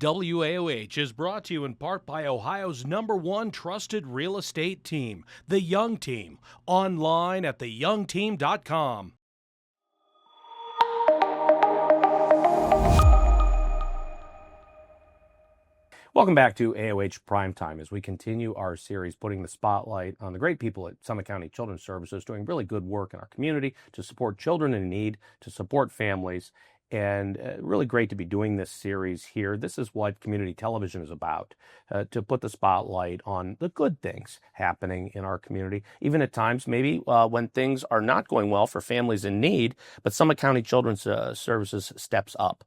WAOH is brought to you in part by Ohio's #1 trusted real estate team, The Young Team. Online at theyoungteam.com. Welcome back to AOH Primetime as we continue our series putting the spotlight on the great people at Summit County Children's Services doing really good work in our community to support children in need, to support families, and really great to be doing this series here. This is what community television is about, to put the spotlight on the good things happening in our community, even at times maybe when things are not going well for families in need, but Summit County Children's Services steps up.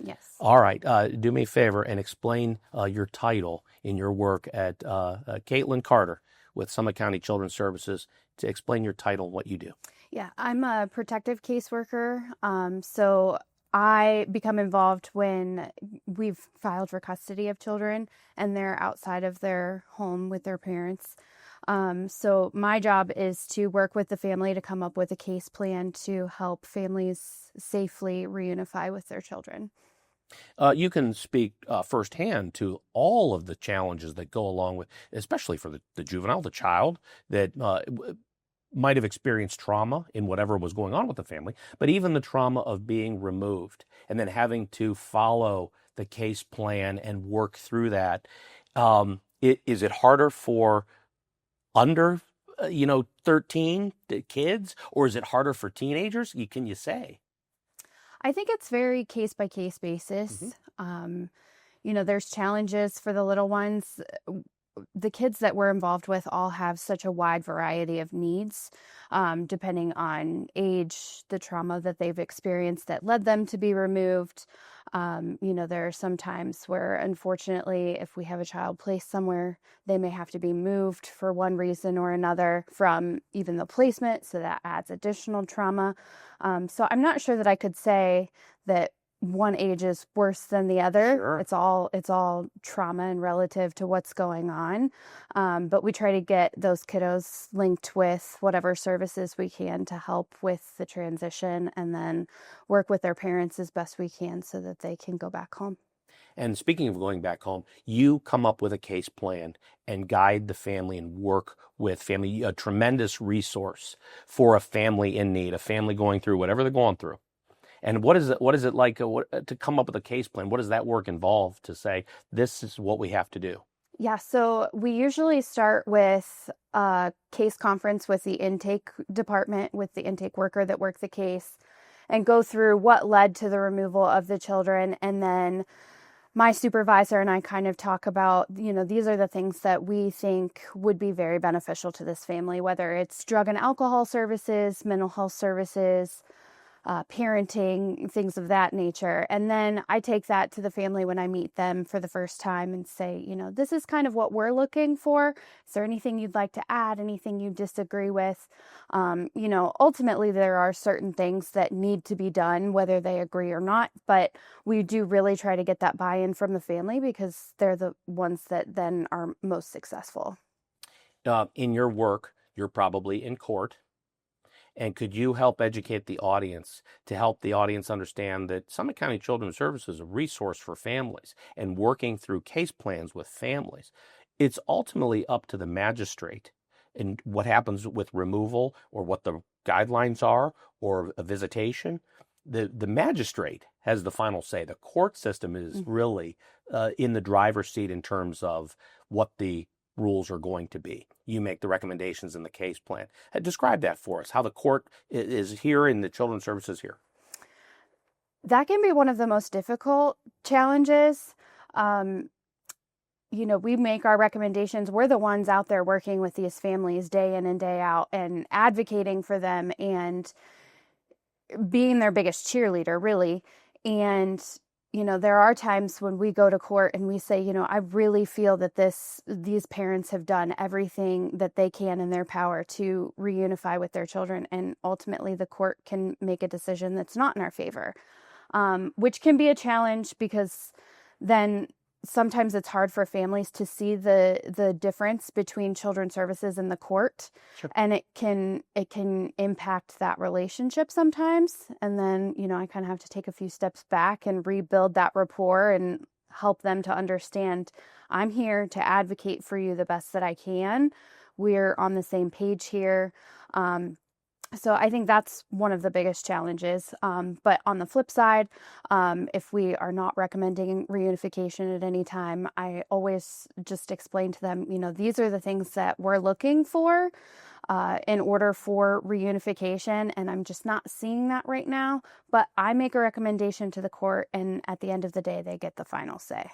Yes. All right. Do me a favor and explain your title in your work at Kaitlyn Carter with Summit County Children's Services. To explain your title and what you do. Yeah, I'm a protective caseworker. So I become involved when we've filed for custody of children and they're outside of their home with their parents. So my job is to work with the family to come up with a case plan to help families safely reunify with their children. You can speak firsthand to all of the challenges that go along with, especially for the juvenile, the child that might have experienced trauma in whatever was going on with the family, but even the trauma of being removed and then having to follow the case plan and work through that. Is it harder for under 13 kids, or is it harder for teenagers? Can you say? I think it's very case by case basis. There's challenges for the little ones. The kids that we're involved with all have such a wide variety of needs, depending on age, the trauma that they've experienced that led them to be removed. There are some times where, unfortunately, if we have a child placed somewhere, they may have to be moved for one reason or another from even the placement, so that adds additional trauma. So I'm not sure that I could say that one age is worse than the other. Sure. It's all trauma and relative to what's going on. But we try to get those kiddos linked with whatever services we can to help with the transition, and then work with their parents as best we can so that they can go back home. And speaking of going back home, you come up with a case plan and guide the family and work with family, a tremendous resource for a family in need, a family going through whatever they're going through. And what is it like to come up with a case plan? What does that work involve to say, this is what we have to do? Yeah, so we usually start with a case conference with the intake department, with the intake worker that worked the case, and go through what led to the removal of the children. And then my supervisor and I kind of talk about, these are the things that we think would be very beneficial to this family, whether it's drug and alcohol services, mental health services, parenting, things of that nature. And then I take that to the family when I meet them for the first time and say, this is kind of what we're looking for. Is there anything you'd like to add? Anything you disagree with? Ultimately there are certain things that need to be done, whether they agree or not, but we do really try to get that buy-in from the family because they're the ones that then are most successful. In your work, you're probably in court. And could you help educate the audience to help the audience understand that Summit County Children's Services is a resource for families and working through case plans with families? It's ultimately up to the magistrate and what happens with removal or what the guidelines are or a visitation. The magistrate has the final say. The court system is really in the driver's seat in terms of what the rules are going to be. You make the recommendations in the case plan. Describe that for us, how the court is here and the children's services here. That can be one of the most difficult challenges. We make our recommendations. We're the ones out there working with these families day in and day out and advocating for them and being their biggest cheerleader, really. And there are times when we go to court and we say, I really feel that these parents have done everything that they can in their power to reunify with their children. And ultimately the court can make a decision that's not in our favor, which can be a challenge because then sometimes it's hard for families to see the difference between children's services and the court. Sure. And it can impact that relationship sometimes. And then, I kind of have to take a few steps back and rebuild that rapport and help them to understand I'm here to advocate for you the best that I can. We're on the same page here. So I think that's one of the biggest challenges. But on the flip side, if we are not recommending reunification at any time, I always just explain to them, these are the things that we're looking for in order for reunification. And I'm just not seeing that right now. But I make a recommendation to the court, and at the end of the day, they get the final say.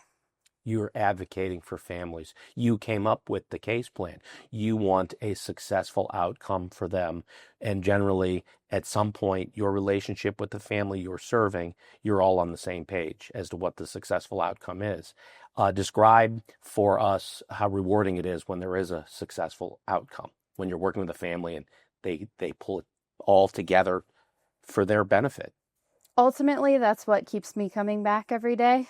You're advocating for families. You came up with the case plan. You want a successful outcome for them. And generally, at some point, your relationship with the family you're serving, you're all on the same page as to what the successful outcome is. Describe for us how rewarding it is when there is a successful outcome, when you're working with a family and they pull it all together for their benefit. Ultimately, that's what keeps me coming back every day.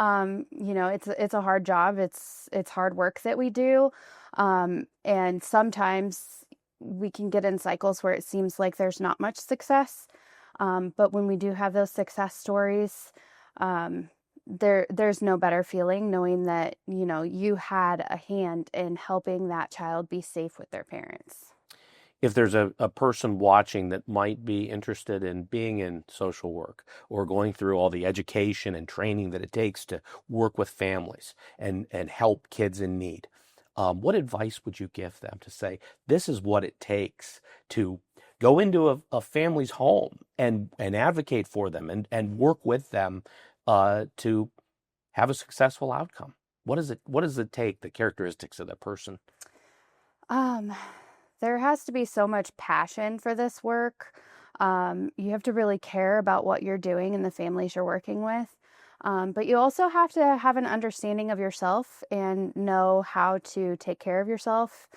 It's a hard job. It's hard work that we do. And sometimes we can get in cycles where it seems like there's not much success. But when we do have those success stories, there's no better feeling knowing that, you had a hand in helping that child be safe with their parents. If there's a person watching that might be interested in being in social work or going through all the education and training that it takes to work with families and help kids in need, what advice would you give them to say, this is what it takes to go into a family's home and advocate for them and work with them to have a successful outcome? What does it take, the characteristics of that person? There has to be so much passion for this work. You have to really care about what you're doing and the families you're working with. But you also have to have an understanding of yourself and know how to take care of yourself,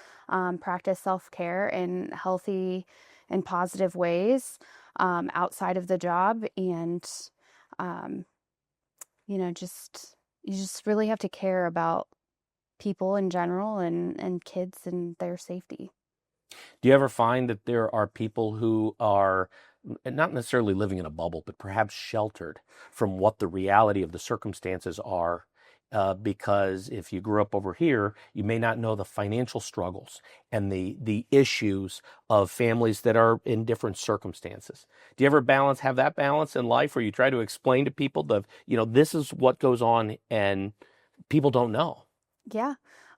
practice self-care in healthy and positive ways outside of the job. And, you just really have to care about people in general and kids and their safety. Do you ever find that there are people who are not necessarily living in a bubble, but perhaps sheltered from what the reality of the circumstances are? Because if you grew up over here, you may not know the financial struggles and the issues of families that are in different circumstances. Do you ever have that balance in life where you try to explain to people this is what goes on and people don't know? Yeah.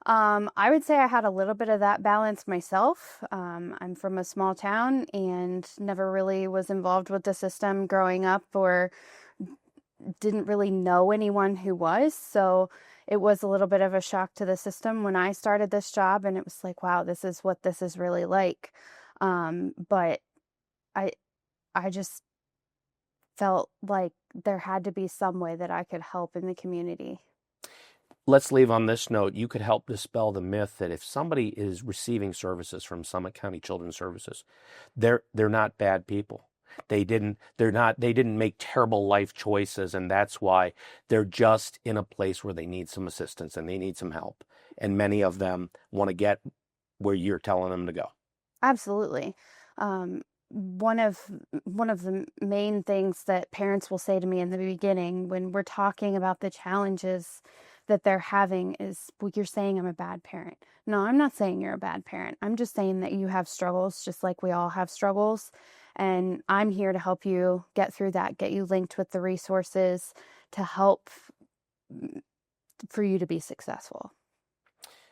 I would say I had a little bit of that balance myself. I'm from a small town and never really was involved with the system growing up or didn't really know anyone who was. So it was a little bit of a shock to the system when I started this job, and it was like, wow, this is what this is really like. But I just felt like there had to be some way that I could help in the community. Let's leave on this note. You could help dispel the myth that if somebody is receiving services from Summit County Children's Services, they're not bad people. They didn't make terrible life choices, and that's why they're just in a place where they need some assistance and they need some help. And many of them want to get where you're telling them to go. Absolutely. One of the main things that parents will say to me in the beginning when we're talking about the challenges that they're having is, well, you're saying I'm a bad parent. No, I'm not saying you're a bad parent. I'm just saying that you have struggles just like we all have struggles. And I'm here to help you get through that, get you linked with the resources to help for you to be successful.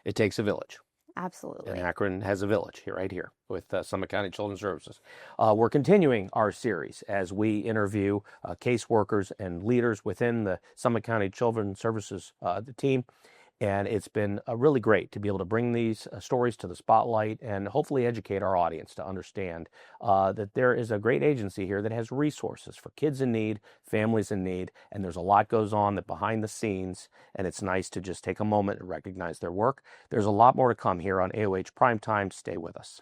It takes a village. Absolutely. And Akron has a village right here with Summit County Children's Services. We're continuing our series as we interview caseworkers and leaders within the Summit County Children's Services the team. And it's been really great to be able to bring these stories to the spotlight and hopefully educate our audience to understand that there is a great agency here that has resources for kids in need, families in need, and there's a lot goes on that behind the scenes, and it's nice to just take a moment and recognize their work. There's a lot more to come here on AOH Primetime. Stay with us.